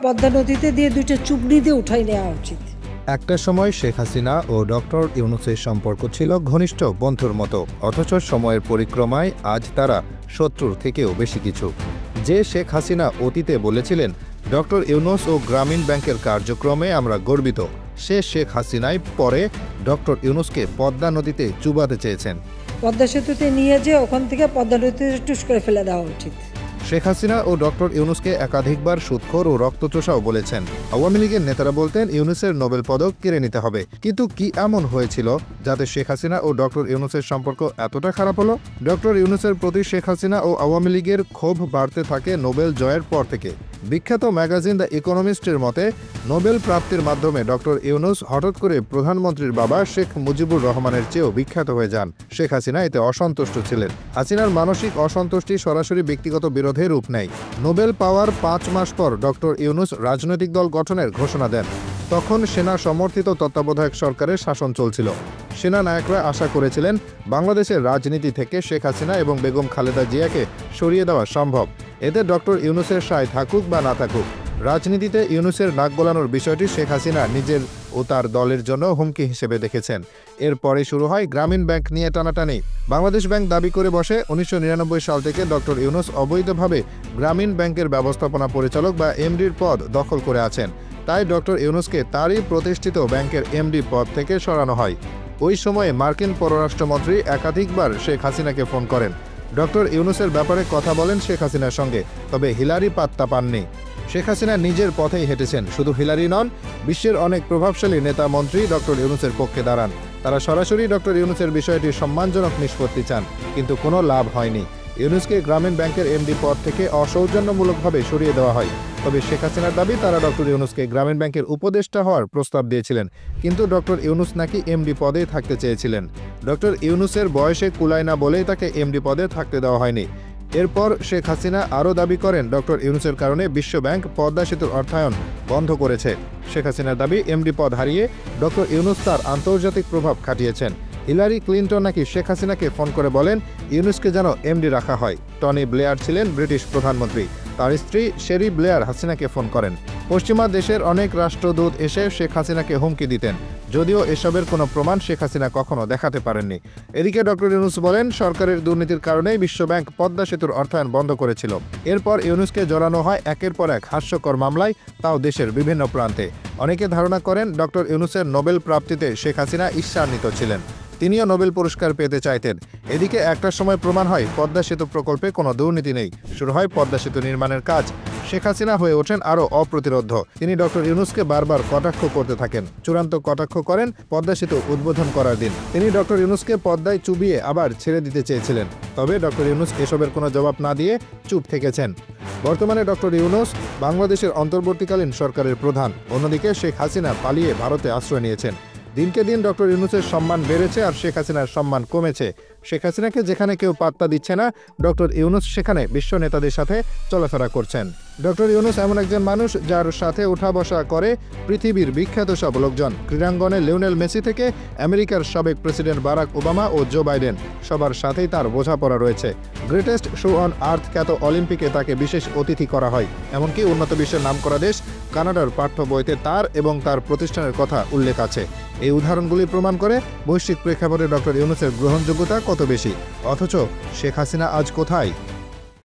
পদ্মা নদীতে দিয়ে 2টা চুবড়ি দিয়ে উঠাই নেওয়া উচিত। একটা সময় শেখ হাসিনা ও ডক্টর ইউনূসের সম্পর্ক ছিল ঘনিষ্ঠ বন্ধুর মতো, অথচ সময়ের পরিক্রমায় আজ তারা শত্রুর থেকেও বেশি কিছু। যে শেখ হাসিনা অতীতে বলেছিলেন ডক্টর ইউনূস ও গ্রামীণ ব্যাংকের কার্যক্রমে আমরা গর্বিত, সে শেখ হাসিনাই পরে ডক্টর ইউনূসকে পদ্মা নদীতে চুবাতে চেয়েছেন। পদ্মা সেতুতে নিয়ে যে ওখান থেকে পদ্মা নদীতে টুস করে ফেলে দেওয়া উচিত। শেখ হাসিনা ও ডক্টর ইউনূসকে একাধিকবার সুদখোর ও রক্তচোষাও বলেছেন। আওয়ামী লীগের নেতারা বলতেন ইউনূসের নোবেল পদক কেড়ে নিতে হবে। কিন্তু কি এমন হয়েছিল যাতে শেখ হাসিনা ও ডক্টর ইউনূসের সম্পর্ক এতটা খারাপ হলো? ডক্টর ইউনূসের প্রতি শেখ হাসিনা ও আওয়ামী লীগের ক্ষোভ বাড়তে থাকে নোবেল জয়ের পর থেকে। বিখ্যাত ম্যাগাজিন দ্য ইকোনমিস্টের মতে, নোবেল প্রাপ্তির মাধ্যমে ডক্টর ইউনূস হঠাৎ করে প্রধানমন্ত্রীর বাবা শেখ মুজিবুর রহমানের চেয়েও বিখ্যাত হয়ে যান। শেখ হাসিনা এতে অসন্তুষ্ট ছিলেন। হাসিনার মানসিক অসন্তুষ্টি সরাসরি ব্যক্তিগত বিরোধে রূপ নেয়। নোবেল পাওয়ার 5 মাস পর ডক্টর ইউনূস রাজনৈতিক দল গঠনের ঘোষণা দেন। তখন সেনা সমর্থিত তত্ত্বাবধায়ক সরকারের শাসন চলছিল। সেনা নায়করা আশা করেছিলেন বাংলাদেশের রাজনীতি থেকে শেখ হাসিনা এবং বেগম খালেদা জিয়াকে সরিয়ে দেওয়া সম্ভব। এতে ডক্টর ইউনূসের সায় থাকুক বা না থাকুক, রাজনীতিতে ইউনূসের নাক গলানোর বিষয়টি শেখ হাসিনা নিজের ও তার দলের জন্য হুমকি হিসেবে দেখেছেন। এরপরে শুরু হয় গ্রামীণ ব্যাংক নিয়ে টানাটানি। বাংলাদেশ ব্যাংক দাবি করে বসে 1999 সাল থেকে ডক্টর ইউনূস অবৈধভাবে গ্রামীণ ব্যাংকের ব্যবস্থাপনা পরিচালক বা এমডির পদ দখল করে আছেন। তাই ডক্টর ইউনূসকে তারই প্রতিষ্ঠিত ব্যাংকের এমডি পদ থেকে সরানো হয়। ওই সময়ে মার্কিন পররাষ্ট্রমন্ত্রী একাধিকবার শেখ হাসিনাকে ফোন করেন। ডক্টর ইউনূসের ব্যাপারে কথা বলেন শেখ হাসিনার সঙ্গে, তবে হিলারি পাত্তা পাননি। শেখ হাসিনা নিজের পথেই হেঁটেছেন। শুধু হিলারি নন, বিশ্বের অনেক প্রভাবশালী নেতা মন্ত্রী ডক্টর ইউনূসের পক্ষে দাঁড়ান। তারা সরাসরি ডক্টর ইউনূসের বিষয়টি সম্মানজনক নিষ্পত্তি চান, কিন্তু কোনো লাভ হয়নি। ইউনূসকে গ্রামীণ ব্যাংকের এমডি পদ থেকে অসৌজন্যমূলকভাবে সরিয়ে দেওয়া হয়। তবে শেখ হাসিনার দাবি তারা ডক্টর ইউনূসকে গ্রামীণ ব্যাংকের উপদেষ্টা হওয়ার প্রস্তাব দিয়েছিলেন, কিন্তু ডক্টর ইউনূস নাকি এমডি পদে থাকতে চেয়েছিলেন। ডক্টর ইউনূসের বয়সে কুলায় না বলেই তাকে এমডি পদে থাকতে দেওয়া হয়নি। এরপর শেখ হাসিনা আরও দাবি করেন ডক্টর ইউনূসের কারণে বিশ্বব্যাংক পদ্মা সেতুর অর্থায়ন বন্ধ করেছে। শেখ হাসিনার দাবি এমডি পদ হারিয়ে ডক্টর ইউনূস তার আন্তর্জাতিক প্রভাব খাটিয়েছেন। হিলারি ক্লিন্টন নাকি শেখ হাসিনাকে ফোন করে বলেন ইউনূসকে যেন এমডি রাখা হয়। টনি ব্লেয়ার ছিলেন ব্রিটিশ প্রধানমন্ত্রী। তার স্ত্রী শেরি ব্লেয়ার হাসিনাকে ফোন করেন। পশ্চিমা দেশের অনেক রাষ্ট্রদূত এসে শেখ হাসিনাকে হুমকি দিতেন, যদিও এসবের কোনো প্রমাণ শেখ হাসিনা কখনো দেখাতে পারেননি। এদিকে ডক্টর ইউনূস বলেন সরকারের দুর্নীতির কারণেই বিশ্বব্যাংক পদ্মা সেতুর অর্থায়ন বন্ধ করেছিল। এরপর ইউনূসকে জড়ানো হয় একের পর এক হাস্যকর মামলায়, তাও দেশের বিভিন্ন প্রান্তে। অনেকে ধারণা করেন ডক্টর ইউনূসের নোবেল প্রাপ্তিতে শেখ হাসিনা ঈর্ষান্বিত ছিলেন। তিনিও নোবেল পুরস্কার পেতে চাইতেন। এদিকে একটা সময় প্রমাণ হয় পদ্মা সেতু প্রকল্পে কোনো দুর্নীতি নেই। শুরু হয় পদ্মা সেতু নির্মাণের কাজ। শেখ হাসিনা হয়ে ওঠেন আরও অপ্রতিরোধ্য। তিনি ডক্টর ইউনূসকে বারবার কটাক্ষ করতে থাকেন। চূড়ান্ত কটাক্ষ করেন পদ্মা সেতু উদ্বোধন করার দিন। তিনি ডক্টর ইউনূসকে পদ্মায় চুবিয়ে আবার ছেড়ে দিতে চেয়েছিলেন, তবে ডক্টর ইউনূস এসবের কোনো জবাব না দিয়ে চুপ থেকেছেন। বর্তমানে ডক্টর ইউনূস বাংলাদেশের অন্তর্বর্তীকালীন সরকারের প্রধান। অন্যদিকে শেখ হাসিনা পালিয়ে ভারতে আশ্রয় নিয়েছেন। দিনকে দিন ডক্টর ইউনূসের সম্মান বেড়েছে আর শেখ হাসিনার সম্মান কমেছে। শেখ হাসিনাকে যেখানে কেউ পাত্তা দিচ্ছে না, ডক্টর ইউনূস সেখানে বিশ্ব নেতাদের সাথে চলাফেরা করছেন। ডক্টর ইউনূস এমন একজন মানুষ যার সাথে ওঠা বসা করে পৃথিবীর বিখ্যাত সব লোকজন। ক্রীড়াঙ্গনে লিওনেল মেসি থেকে আমেরিকার সাবেক প্রেসিডেন্ট বারাক ওবামা ও জো বাইডেন, সবার সাথেই তার বোঝাপড়া রয়েছে। গ্রেটেস্ট শো অন আর্থ খ্যাত অলিম্পিকে তাকে বিশেষ অতিথি করা হয়। এমনকি উন্নত বিশ্বের নামকরা দেশ কানাডার পাঠ্য বইতে তার এবং তার প্রতিষ্ঠানের কথা উল্লেখ আছে। এই উদাহরণগুলি প্রমাণ করে বৈশ্বিক প্রেক্ষাপটে ডক্টর ইউনূসের গ্রহণযোগ্যতা কত বেশি। অথচ শেখ হাসিনা আজ কোথায়?